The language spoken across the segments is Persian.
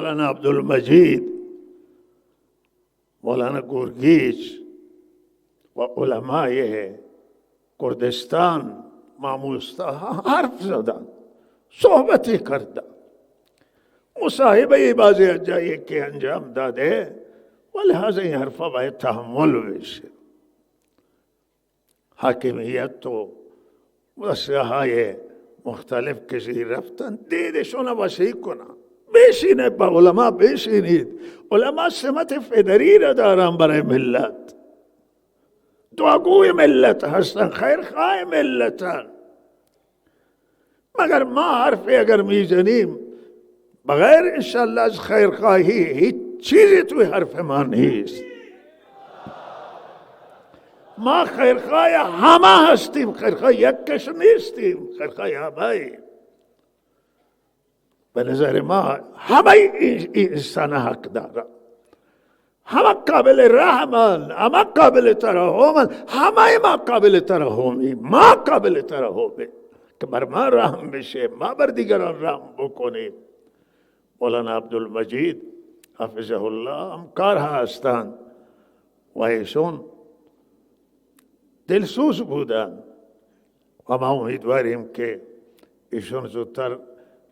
مولانا عبدالمجید، مولانا گرگیز و علمای کردستان ماموستا حرف زدن، صحبتی کردن. مصاحبه بعضی از جایی که انجام داده و لحاظ این حرفا باید تحمل بشه. حاکمیت و وسیله های مختلف کسی رفتن دیدشون وسیع کنن. بشینه با علما بشینید. علما سمت فدری را دارن برای ملت، دعاگوی ملت هستن، خیرخواه ملتن. مگر ما حرفی اگر میزنیم بغیر انشالله از خیرخواهی هیچ چیزی توی حرف ما نیست. ما خیرخواه همه هستیم، خیرخواه یک کس نیستیم، خیرخواه همه. به نظر ما همه این انسان حق دارن، همه قابل رحمن، همه قابل ترحمن، همه ما قابل ترحمی، ما قابل ترحمی که بر ما رحم بشه، ما بر دیگران رحم بکنیم. مولانا عبدالمجید حفظه الله همکار هستند و ایشون دلسوز بودن و ما امیدواریم که ایشون زودتر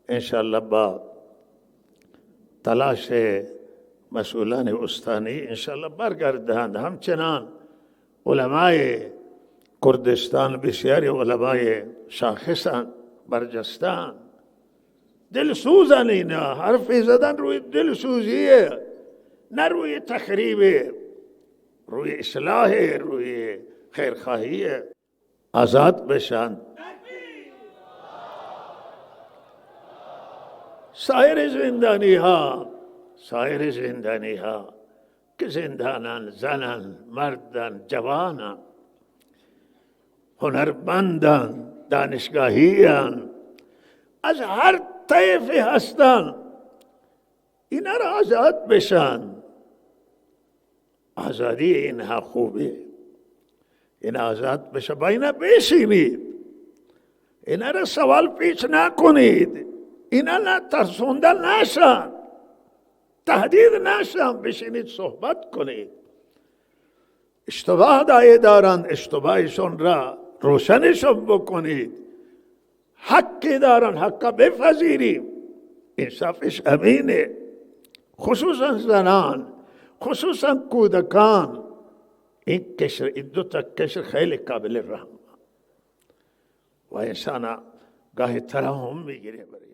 انشاءالله با تلاش مسئولان استانی انشاءالله برگردند. همچنان علمای کردستان بسیاری علمای شاخصان برجستان، دلسوزن. اینا حرفی زدن روی دلسوزیه، نه روی تخریبه، روی اصلاح، روی خیرخواهیه. آزاد بشن. سایر زندانی ها که زندانان، زنان، مردان، جوانان، هنرمندان، دانشگاهیان، از هر طیفی هستن، اینا را آزاد بشن. آزادی اینها خوبه، این آزاد بشه، با اینا بشینید، اینا را سوال پیچ نکنید، اینا نه ترسونده نشن، تهدید نشن، بشینید صحبت کنید. اشتباه دارند، اشتباهشون را روشنشون بکنید. حقی دارن، حقا بپذیریم، انصافش امینه. خصوصا زنان، خصوصا کودکان، این دو تا کشر خیلی قابل رحم و انسان گاهی ترحم میگیره برای